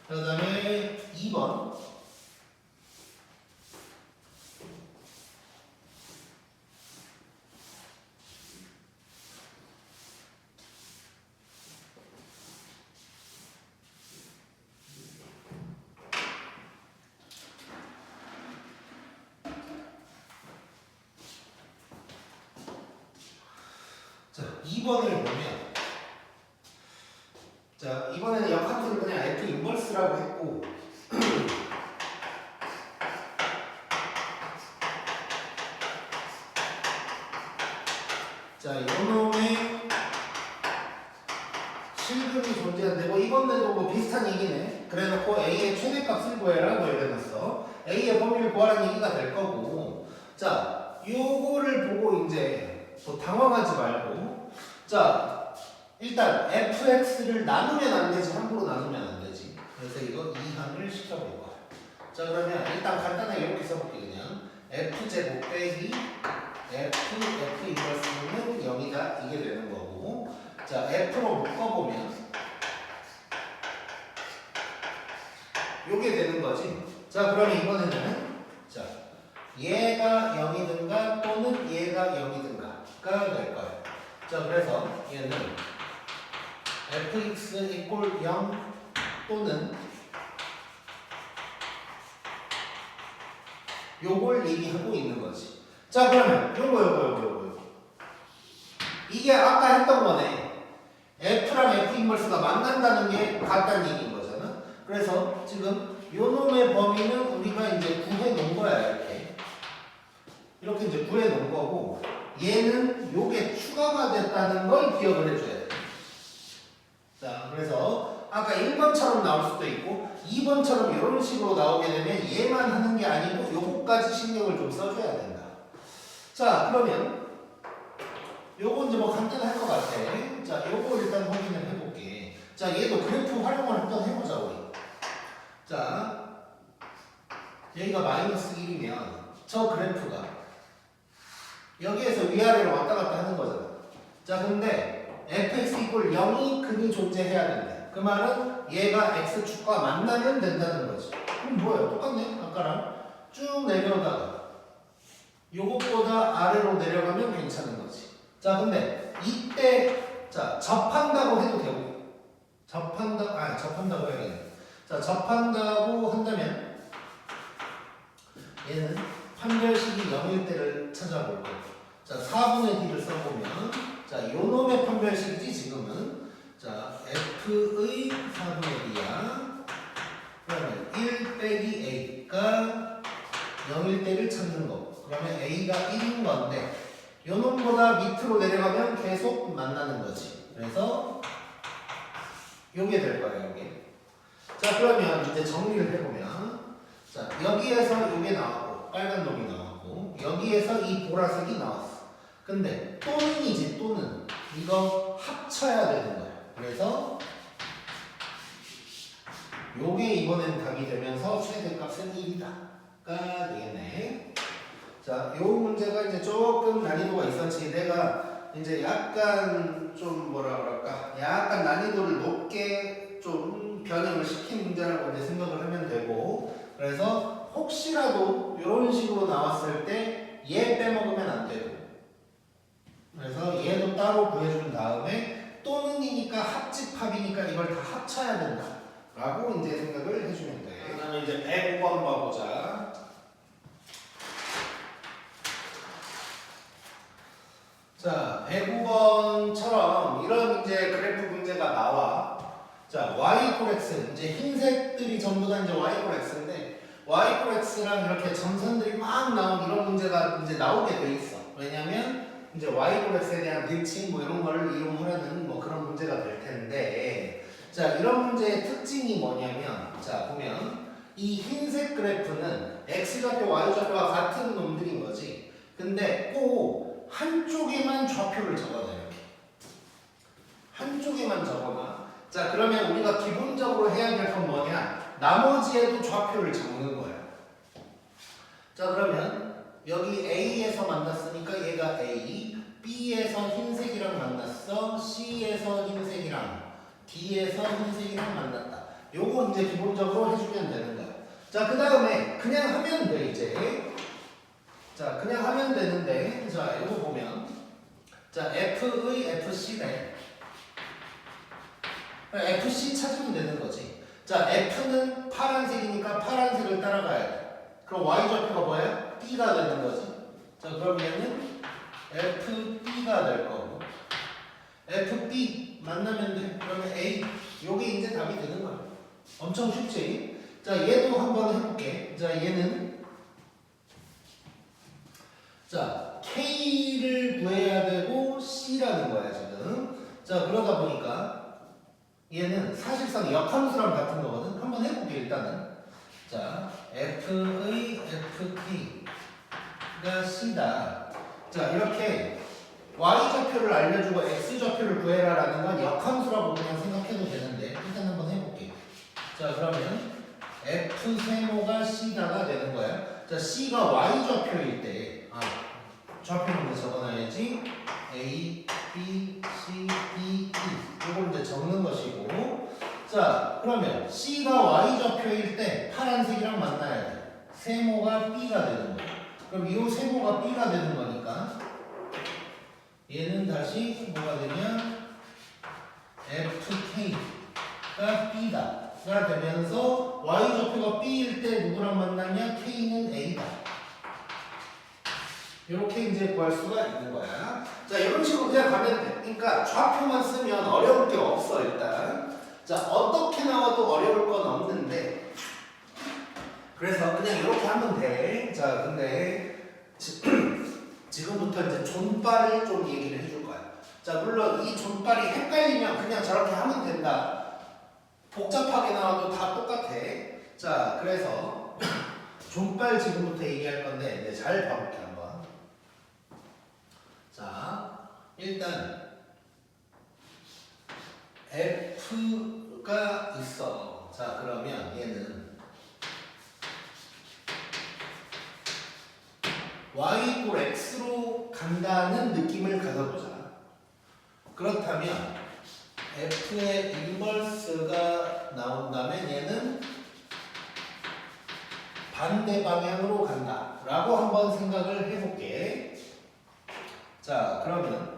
그 다음에 2번. 자, 2번을 보면, 자, 이번에는 역함수를 그냥 F 인버스라고 했고, 자, 이놈의 실근이 존재한데, 뭐 이번에도 뭐 비슷한 얘기네. 그래놓고 A의 최대값을 구해라, 뭐 이래놨어. A의 범위를 구하라는 얘기가 될 거고, 자, 요거를 보고 이제 뭐 당황하지 말고, 자, 일단 fx를 나누면 안 되지, 함부로 나누면 안 되지. 그래서 이거 이항을 시켜볼 거야. 자, 그러면 일단 간단하게 이렇게 써볼게. 그냥 f제곱 빼기 f 인버스는 0이다, 이게 되는 거고, 자, f로 묶어보면 요게 되는 거지. 자, 그러면 이번에는, 자, 얘가 0이든가 또는 얘가 0이든가가 될 거예요. 자, 그래서 얘는 fx 이꼴 0 또는 요걸 얘기하고 있는 거지. 자, 그러면 요거 이게 아까 했던 거네. f랑 f 인버스가 만난다는 게 같다는 얘기인 거잖아. 그래서 지금 요 놈의 범위는 우리가 이제 구해 놓은 거야. 이렇게 이제 구해 놓은 거고, 얘는 요게 추가가 됐다는 걸 기억을 해줘야 돼. 자, 그래서 아까 1번처럼 나올 수도 있고 2번처럼 이런 식으로 나오게 되면 얘만 하는 게 아니고 요거까지 신경을 좀 써줘야 된다. 자, 그러면 요거 이제 뭐 간단할 것 같아. 자, 요거 일단 확인을 해볼게. 자, 얘도 그래프 활용을 한번 해보자, 우리. 자, 여기가 마이너스 1이면 저 그래프가 여기에서 위아래로 왔다 갔다 하는 거잖아. 자, 근데 fx 이꼴 0이 근이 존재해야 된대. 그 말은 얘가 x축과 만나면 된다는 거지. 그럼 뭐야? 똑같네, 아까랑. 쭉 내려다가 요것보다 아래로 내려가면 괜찮은 거지. 자, 근데 이때, 자, 접한다고 해도 되고, 접한다고 해야겠네. 자, 접한다고 한다면 얘는 판별식이 0일 때를 찾아볼 거고, 자, 4분의 d를 써보면, 자, 요 놈의 판별식이지 지금은. 자, f의 4분의 d야. 그러면 1 빼기 a가 0일 때를 찾는 거. 그러면 a가 1인 건데, 요 놈보다 밑으로 내려가면 계속 만나는 거지. 그래서 요게 될 거예요, 요게. 자, 그러면 이제 정리를 해보면, 자, 여기에서 요게 나왔고, 빨간 놈이 나왔고, 여기에서 이 보라색이 나왔어. 근데 또는이지, 또는. 이거 합쳐야 되는 거야. 그래서 요게 이번엔 답이 되면서 최대값은 1이다가 되겠네. 자, 요 문제가 이제 조금 난이도가 있었지. 내가 이제 약간 좀 뭐라 그럴까, 약간 난이도를 높게 좀 변형을 시킨 문제라고 이제 생각을 하면 되고, 그래서 혹시라도 이런 식으로 나왔을 때 얘 빼먹으면 안 되고, 그래서 얘도 따로 구해준 다음에 또는이니까 합집합이니까 이걸 다 합쳐야 된다 라고 이제 생각을 해주면 돼. 그다음에 이제 105번 봐보자. 자, 105번처럼 이런 이제 그래프 문제가 나와. 자, y = x, 이제 흰색들이 전부 다 이제 y = x인데, y = x랑 이렇게 점선들이 막 나온 이런 문제가 이제 나오게 돼 있어. 왜냐면 이제 y = x에 대한 대칭 뭐 이런 거를 이용하려는 뭐 그런 문제가 될 텐데, 자, 이런 문제의 특징이 뭐냐면, 자, 보면 이 흰색 그래프는 x좌표, y좌표와 같은 놈들인 거지. 근데 꼭 한쪽에만 좌표를 적어놔, 이렇게. 한쪽에만 적어놔. 자, 그러면 우리가 기본적으로 해야 될 건 뭐냐? 나머지에도 좌표를 적는 거야. 자, 그러면 여기 A에서 만났으니까 얘가 A, B에서 흰색이랑 만났어. C에서 흰색이랑 D에서 흰색이랑 만났다. 요거 이제 기본적으로 해주면 되는 거야. 자, 그 다음에 그냥 하면 돼 이제. 자, 그냥 하면 되는데, 자, 요거 보면, 자, F의 FC래. FC 찾으면 되는 거지. 자, F는 파란색이니까 파란색을 따라가야 돼. 그럼 Y좌표가 뭐야? B가 되는 거지. 자, 그럼 얘는 FB가 될 거고. FB 만나면 돼. 그러면 A. 요게 이제 답이 되는 거야. 엄청 쉽지? 자, 얘도 한번 해볼게. 자, 얘는 자, K를 구해야 되고 C라는 거야, 지금. 자, 그러다 보니까 얘는 사실상 역함수랑 같은 거거든. 한번 해볼게, 일단은. 자, F의 FK가 C다. 자, 이렇게 Y좌표를 알려주고 X좌표를 구해라라는 건 역함수라고 그냥 생각해도 되는데, 일단 한번 해볼게. 자, 그러면 F 세모가 C다가 되는 거야. 자, C가 Y좌표일 때, 좌표는 적어놔야지. A, B, C, D, E. 이걸 이제 적는 것이고. 자, 그러면 C가 Y좌표일 때 파란색이랑 만나야 돼. 세모가 B가 되는 거야. 그럼 이 세모가 B가 되는 거니까 얘는 다시 뭐가 되냐? FK가 B다. 가 되면서 Y좌표가 B일 때 누구랑 만나냐? K는 A다. 이렇게 이제 구할 수가 있는 거야. 자, 이런 식으로 그냥 가면 돼. 그러니까 좌표만 쓰면 어려울 게 없어, 일단. 자, 어떻게 나와도 어려울 건 없는데. 그래서 그냥 이렇게 하면 돼. 자, 근데 지금부터 이제 존발을 좀 얘기를 해줄 거야. 자, 물론 이 존발이 헷갈리면 그냥 저렇게 하면 된다. 복잡하게 나와도 다 똑같아. 자, 그래서 존발 지금부터 얘기할 건데, 잘 봐볼게, 한번. 자, 일단 F가 있어. 자, 그러면 얘는 Y = X로 간다는 느낌을 가져보자. 그렇다면 F의 인버스가 나온다면 얘는 반대 방향으로 간다 라고 한번 생각을 해볼게. 자, 그러면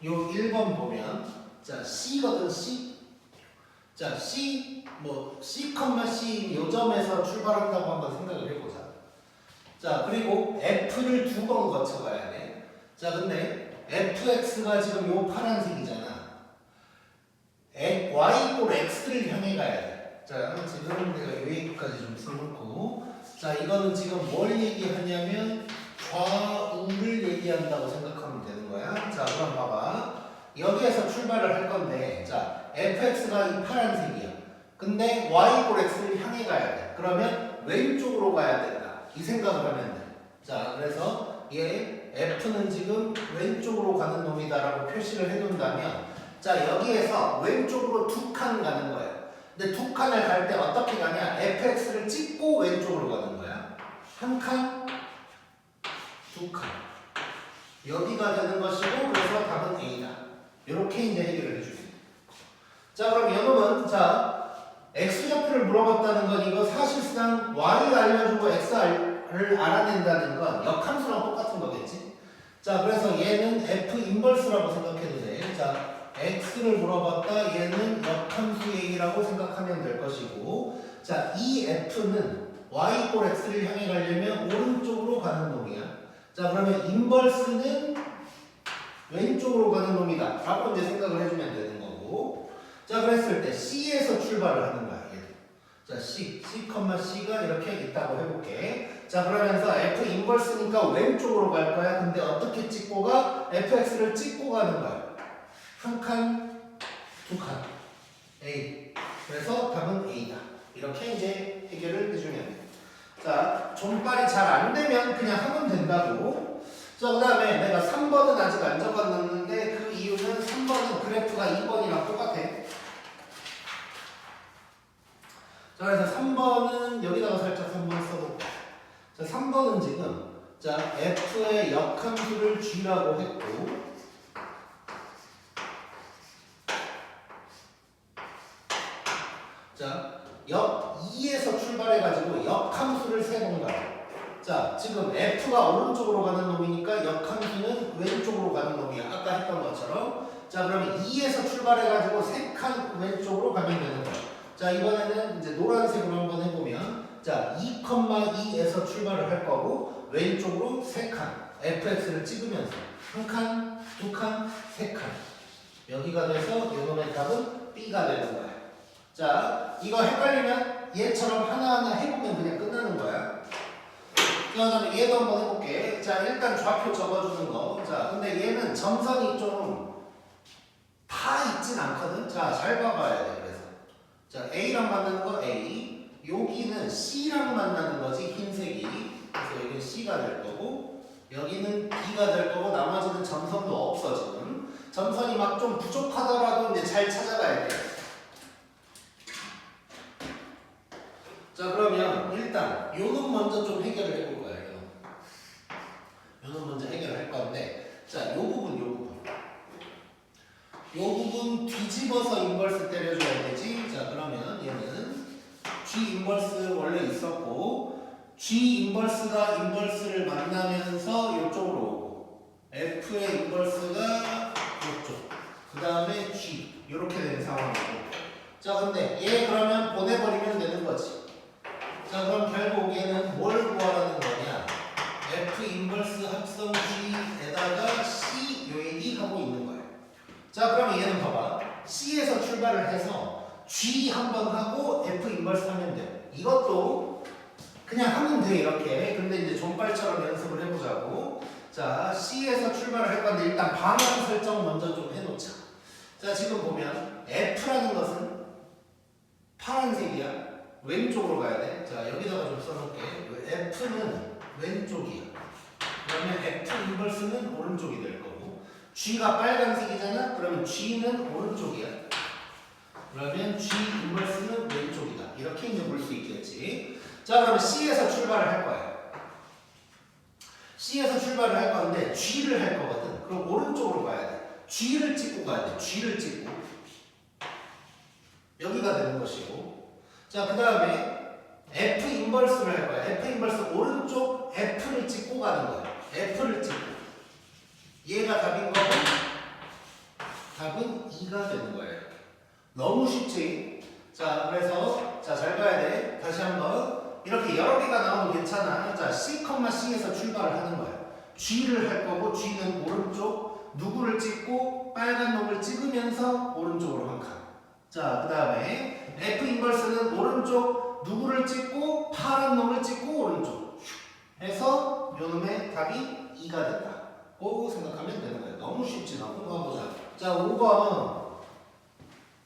요 1번 보면, 자, C거든, C. 자, C, C, C 요점에서 출발한다고 한번 생각을 해보자. 자, 그리고 F를 2번 거쳐가야 돼. 자, 근데 FX가 지금 요 파란색이잖아. Y = X를 향해 가야 돼. 자, 지금 내가 여기까지 좀 써놓고, 자, 이거는 지금 뭘 얘기하냐면 좌우를 얘기한다고 생각하면 되는 거야. 자, 그럼 봐봐. 여기에서 출발을 할 건데, 자, fx가 이 파란색이야. 근데 y = x를 향해 가야 돼. 그러면 왼쪽으로 가야 된다. 이 생각을 하면 돼. 자, 그래서 얘 f는 지금 왼쪽으로 가는 놈이다라고 표시를 해둔다면, 자, 여기에서 왼쪽으로 2칸 가는 거야. 근데 2칸을 갈 때 어떻게 가냐? fx를 찍고 왼쪽으로 가는 거야. 한 칸, 2칸. 여기가 되는 것이고, 그래서 답은 A다. 이렇게 이제 해결을 해주게. 자, 그럼 이놈은, 자, X좌표를 물어봤다는 건 이거 사실상 Y를 알려주고 X를 알아낸다는 건 역함수랑 똑같은 거겠지? 자, 그래서 얘는 F 인버스라고 생각해도 돼. 자, X를 물어봤다. 얘는 역함수 A라고 생각하면 될 것이고, 자, 이 F는 Y = X를 향해 가려면 오른쪽으로 가는 놈이야. 자, 그러면 인버스는 왼쪽으로 가는 놈이다 라고 이제 생각을 해주면 되는 거고. 자, 그랬을 때 C에서 출발을 하는 거야, 얘들. 자, C가 이렇게 있다고 해볼게. 자, 그러면서 F 인버스니까 왼쪽으로 갈 거야. 근데 어떻게 찍고 가? fx를 찍고 가는 거야. 한 칸, 2칸. A. 그래서 답은 A다. 이렇게 이제 해결을 해주면 돼. 자, 존발이 잘 안 되면 그냥 하면 된다고. 자, 그 다음에 내가 3번은 아직 안 적어놨는데 그 이유는 3번은 그래프가 2번이랑 똑같아. 자, 그래서 3번은 여기다가 살짝 3번 써볼게. 자, 3번은 지금 자, f의 역함수를 g라고 했고 자, 역 2에서 출발해가지고 역함수를 세본 거야. 자, 지금 f가 오른쪽으로 가는 놈이니까 역함수는 왼쪽으로 가는 놈이야. 아까 했던 것처럼. 자, 그러면 2에서 출발해가지고 3칸 왼쪽으로 가면 되는 거야. 자, 이번에는 이제 노란색으로 한번 해보면 자, 2,2에서 출발을 할 거고 왼쪽으로 3칸 fx를 찍으면서 1칸, 2칸, 3칸 여기가 돼서 이놈의 답은 b가 되는 거야. 자, 이거 헷갈리면 얘처럼 하나하나 해보면 그냥 끝나는 거야. 그 다음에 얘도 한번 해볼게. 자, 일단 좌표 적어주는 거. 자, 근데 얘는 점선이 좀 다 있진 않거든. 자, 잘 봐봐야 돼. 그래서 자, A랑 만나는 거 A, 여기는 C랑 만나는 거지, 흰색이. 그래서 여기는 C가 될 거고 여기는 B가 될 거고 나머지는 점선도 없어 지금. 점선이 막 좀 부족하더라도 이제 잘 찾아가야 돼. 자, 그러면 일단 요는 먼저 좀 해결을 해볼 거예요. 요는 먼저 해결을 할 건데, 자, 요 부분 요 부분 뒤집어서 인버스 때려줘야 되지. 자, 그러면 얘는 G 인버스 원래 있었고 G 인버스가 인버스를 만나면서 이쪽으로 오고 F의 인버스가 이쪽 그 다음에 G 이렇게 된 상황이고. 자, 근데 얘 그러면 보내버리면 되는 거지. 자, 그럼 결국 얘는 뭘 구하라는 거냐? F 인버스 합성 G에다가 C 요 얘기 하고 있는 거예요. 자, 그러면 얘는 봐봐. C에서 출발을 해서 G 한번 하고 F 인버스 하면 돼. 이것도 그냥 하면 돼, 이렇게. 근데 이제 존발처럼 연습을 해보자고. 자, C에서 출발을 할 건데 일단 방향 설정 먼저 좀 해놓자. 자, 지금 보면 F라는 것은 파란색이야. 왼쪽으로 가야 돼. 자, 여기다가 좀 써놓을게. F는 왼쪽이야. 그러면 F 인버스는 오른쪽이 될 거고. G가 빨간색이잖아? 그러면 G는 오른쪽이야. 그러면 G 인버스는 왼쪽이다. 이렇게 이제 볼 수 있겠지. 자, 그러면 C에서 출발을 할 거야. C에서 출발을 할 건데 G를 할 거거든. 그럼 오른쪽으로 가야 돼. G를 찍고 가야 돼. G를 찍고. 여기가 되는 것이고. 자, 그 다음에 F 인버스를 할 거야. F 인버스 오른쪽 F를 찍고 가는 거야. F를 찍고. 얘가 답인 거고 답은 2가 되는 거예요. 너무 쉽지? 자, 그래서 자, 잘 봐야 돼. 다시 한번 이렇게 여러 개가 나오면 괜찮아. 자, C,C에서 출발을 하는 거야. G를 할 거고 G는 오른쪽 누구를 찍고 빨간 놈을 찍으면서 오른쪽으로 한 칸. 자, 그 다음에 F 인버스는 오른쪽 누구를 찍고 파란 놈을 찍고 오른쪽 해서 요놈의 답이 2가 된다. 고 생각하면 되는 거예요. 너무 쉽지. 한번 보자. 자, 5번.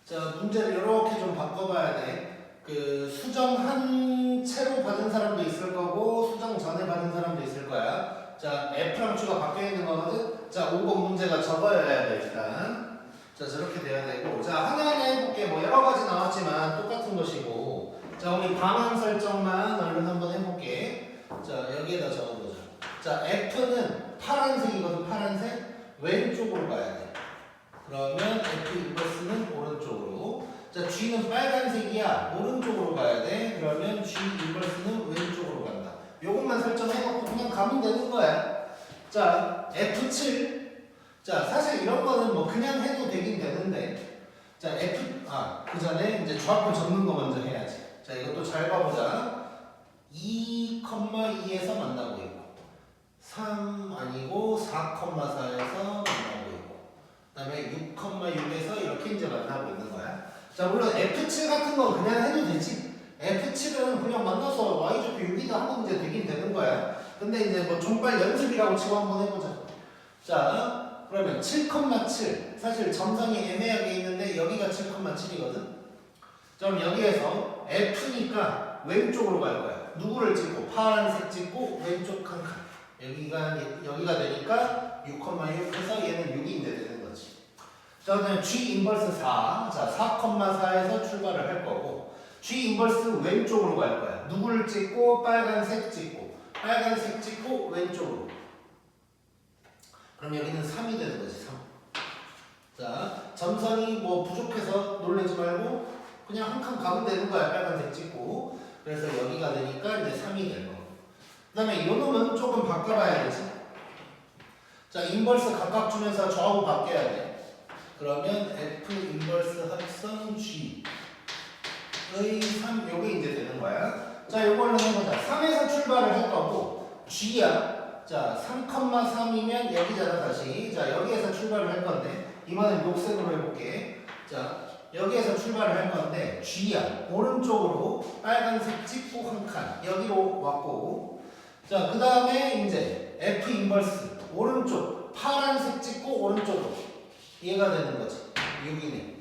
자, 문제를 이렇게 좀 바꿔봐야 돼. 그 수정 한 채로 받은 사람도 있을 거고 수정 전에 받은 사람도 있을 거야. 자, F랑 G가 바뀌어 있는 거거든. 자, 5번 문제가 적어야 돼 일단. 자, 저렇게 돼야 되고. 자, 하나하나 해볼게. 뭐 여러 가지 나왔지만 똑같은 것이고. 자, 우리 방향 설정만 얼른 한번 해볼게. 자, 여기에다 적어보자. 자, F는 파란색이거든. 파란색 왼쪽으로 가야 돼. 그러면 F 인버스는 오른쪽으로. 자, G는 빨간색이야. 오른쪽으로 가야 돼. 그러면 G 인버스는 왼쪽으로 간다. 요것만 설정해놓고 그냥 가면 되는 거야. 자, F7. 자, 사실 이런 거는 뭐 그냥 해도 되긴 되는데. 자, 그 전에 이제 좌표 적는 거 먼저 해야지. 자, 이것도 잘 봐보자. 2,2에서 만나고 있고 3 아니고 4,4에서 만나고 있고 그 다음에 6,6에서 이렇게 이제 만나고 있는 거야. 자, 물론 F7 같은 건 그냥 해도 되지. F7은 그냥 만나서 Y좌표 6이다 하면 이제 되긴 되는 거야. 근데 이제 뭐 종발 연습이라고 치고 한번 해보자. 자, 그러면 7,7 사실 점선이 애매하게 있는데 여기가 7,7이거든. 그럼 여기에서 F니까 왼쪽으로 갈 거야. 누구를 찍고 파란색 찍고 왼쪽 한 칸. 여기가 되니까 6,6해서 얘는 6인데 되는 거지. 자, 그다음에 G 인버스 4. 자, 4,4에서 출발을 할 거고 G 인버스 왼쪽으로 갈 거야. 누구를 찍고 빨간색 찍고 빨간색 찍고 왼쪽으로. 그럼 여기는 3이 되는 거지, 3. 자, 점선이 뭐 부족해서 놀라지 말고 그냥 한 칸 가면 되는 거야, 빨간색 찍고. 그래서 여기가 되니까 이제 3이 되는 거. 그 다음에 요 놈은 조금 바꿔봐야겠지. 자, 인버스 각각 주면서 좌우 바뀌어야 돼. 그러면 F 인버스 합성 G의 3, 요게 이제 되는 거야. 자, 요걸로 해보자. 3에서 출발을 할 거고, G야. 자, 3,3이면 여기잖아, 다시. 자, 여기에서 출발을 할 건데, 이번엔 녹색으로 해볼게. 자, 여기에서 출발을 할 건데, G야. 오른쪽으로 빨간색 찍고 한 칸. 여기로 왔고, 자, 그 다음에 이제 F 인버스. 오른쪽. 파란색 찍고 오른쪽으로. 얘가 되는 거지. 6이네.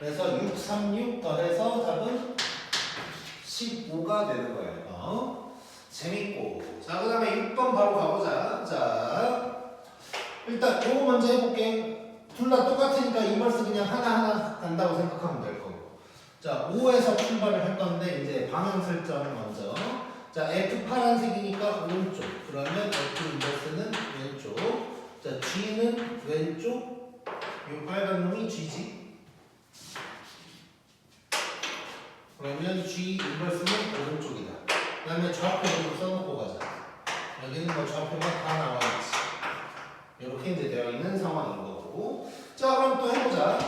그래서 6, 3, 6 더해서 답은 15가 되는 거예요. 재밌고. 자, 그 다음에 6번 바로 가보자. 자, 일단 요거 먼저 해볼게. 둘 다 똑같으니까 인버스 그냥 하나하나 간다고 생각하면 될 거고. 자, 5에서 출발을 할 건데, 이제 방향 설정을 먼저. 자, F 파란색이니까 오른쪽. 그러면 F 인버스는 왼쪽. 자, G는 왼쪽. 요 빨간 놈이 G지. 그러면 G 인버스는 오른쪽이다. 그 다음에 좌표를 써놓고 가자. 여기는 뭐 좌표가 다 나와있지. 이렇게 이제 되어 있는 상황인 거고. 자, 그럼 또 해보자.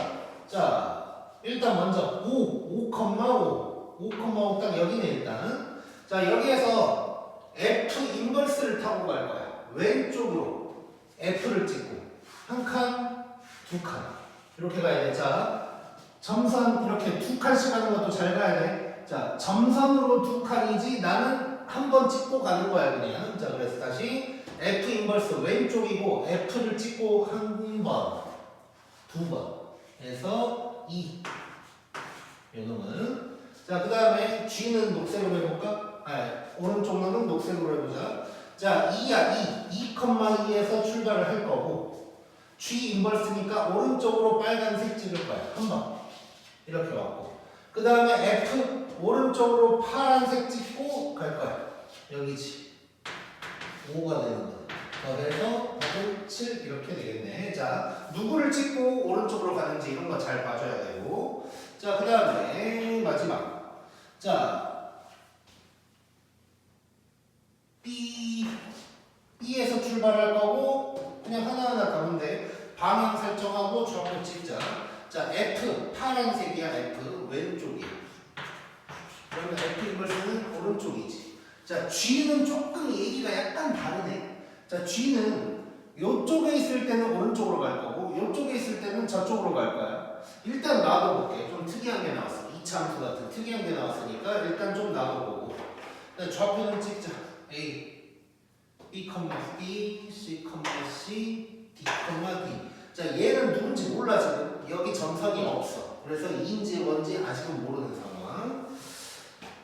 자, 일단 먼저 5,5. 5,5 딱 여기네, 일단. 자, 여기에서 F 인버스를 타고 갈 거야. 왼쪽으로 F를 찍고. 한 칸, 두 칸. 이렇게 가야 돼. 자, 점선 이렇게 두 칸씩 가는 것도 잘 가야 돼. 자, 점선으로 두 칸이지 나는 한 번 찍고 가는 거야, 그냥. 자, 그래서 다시 F 인버스 왼쪽이고 F를 찍고 한 번, 두 번 해서 2. 요놈은. 자, 그 다음에 G는 녹색으로 해볼까? 오른쪽 놈은 녹색으로 해보자. 자, 2야, 2. 2,2에서 출발을 할 거고 G 인버스니까 오른쪽으로 빨간색 찍을 거야. 한 번. 이렇게 왔고. 그 다음에 F 오른쪽으로 파란색 찍고 갈 거야. 여기지. 5가 되는 거야. 그래서 7 이렇게 되겠네. 자, 누구를 찍고 오른쪽으로 가는지 이런 거 잘 봐줘야 되고. 자, 그 다음에 마지막. 자, B에서 출발할 거고 그냥 하나하나 가면 돼. 방향 설정하고 좌표 찍자. 자, F 파란색이야. F 왼쪽이야. 그러면 F 인버스는 오른쪽이지. 자, G는 조금 얘기가 약간 다르네. 자, G는 요쪽에 있을 때는 오른쪽으로 갈 거고 요쪽에 있을 때는 저쪽으로 갈 거야. 일단 놔둬볼게. 좀 특이한 게 나왔어. 이차함수 같은 특이한 게 나왔으니까 일단 좀 놔둬보고. 좌표는 찍자. A, B, B, C, C, D, D. 자, 얘는 누군지 몰라 지금. 여기 점선이 없어. 그래서 2인지 뭔지 아직은 모르는 상황.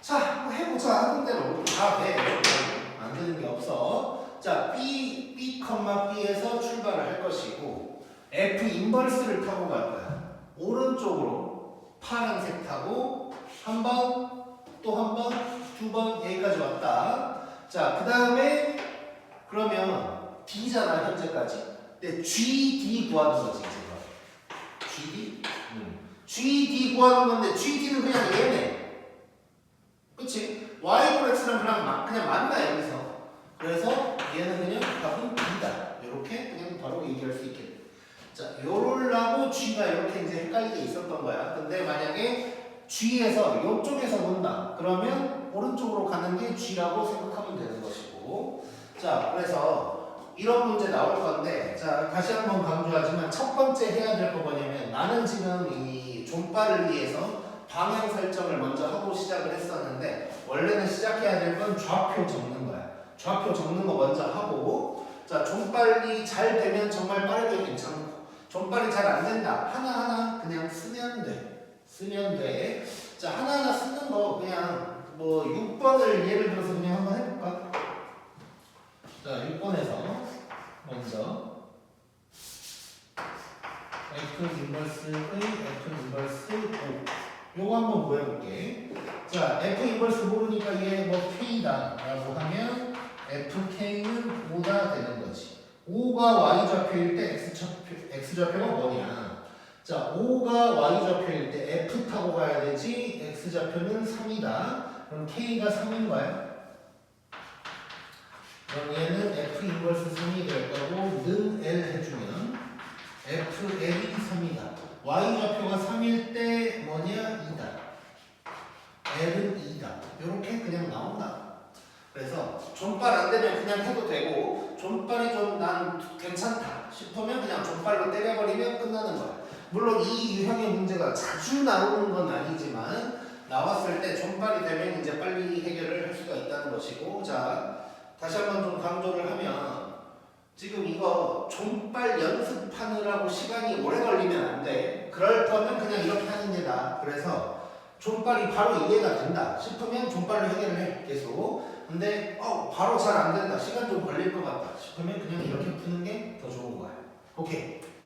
자, 한번 해보자. 하던 대로 다 돼. 안 되는 게 없어. 자, B에서 출발을 할 것이고 F 인버스를 타고 갈 거야. 오른쪽으로 파란색 타고 한 번, 또 한 번, 두 번 여기까지 왔다. 자, 그 다음에 그러면 D잖아 현재까지. 근데 GD 구하는 거지 지금. GD? GD 구하는 건데 GD는 그냥 얘네. 그치? Y고 X랑 그냥 만나 여기서. 그래서 얘는 그냥 답은 B다. 이렇게 그냥 바로 얘기할 수 있겠네. 자, 요럴라고 G가 이렇게 이제 헷갈리게 있었던 거야. 근데 만약에 G에서 요쪽에서 본다. 그러면 오른쪽으로 가는 게 G라고 생각하면 되는 것이고. 자, 그래서 이런 문제 나올 건데, 자, 다시 한번 강조하지만 첫 번째 해야 될 거 뭐냐면 나는 지금 이 존빠를 위해서 방향 설정을 먼저 하고 시작을 했었는데 원래는 시작해야 될 건 좌표 적는 거야. 좌표 적는 거 먼저 하고, 자, 존빨이 잘 되면 정말 빠르게 괜찮고 존빨이 잘 안 된다. 하나하나 그냥 쓰면 돼. 쓰면 돼. 자, 하나하나 쓰는 거 그냥 뭐 6번을 예를 들어서 그냥 한번 해볼까? 자, 6번에서 먼저 F 인버스의 F 인버스 5 요거 한번 구해볼게. 자, F 인버스 모르니까 얘 뭐 K다 라고 하면 fk는 5가 되는 거지. 5가 y좌표일 때 x좌표가 뭐냐? 자, 5가 y좌표일 때 f 타고 가야 되지. x좌표는 3이다. 그럼 k가 3인가요? 그럼 얘는 f 인버스 3이 될 거고 는 l 해주면 fl이 3이다. y좌표가 3일 때 뭐냐? 2다. l은 2다. 이렇게 그냥 나온다. 그래서 존발 안 되면 그냥 해도 되고 존발이 좀 난 괜찮다 싶으면 그냥 존발로 때려버리면 끝나는 거야. 물론 이 유형의 문제가 자주 나오는 건 아니지만 나왔을 때 존발이 되면 이제 빨리 해결을 할 수가 있다는 것이고, 자 다시 한번 좀 강조를 하면 지금 이거 존발 연습하느라고 시간이 오래 걸리면 안 돼. 그럴 거면 그냥 이렇게 하는 게 나아. 그래서 존발이 바로 이해가 된다 싶으면 존발로 해결을 해 계속. 근데 바로 잘 안 된다, 시간 좀 걸릴 것 같다 싶으면 그냥 이렇게 푸는 게 더 좋은 거야. 오케이.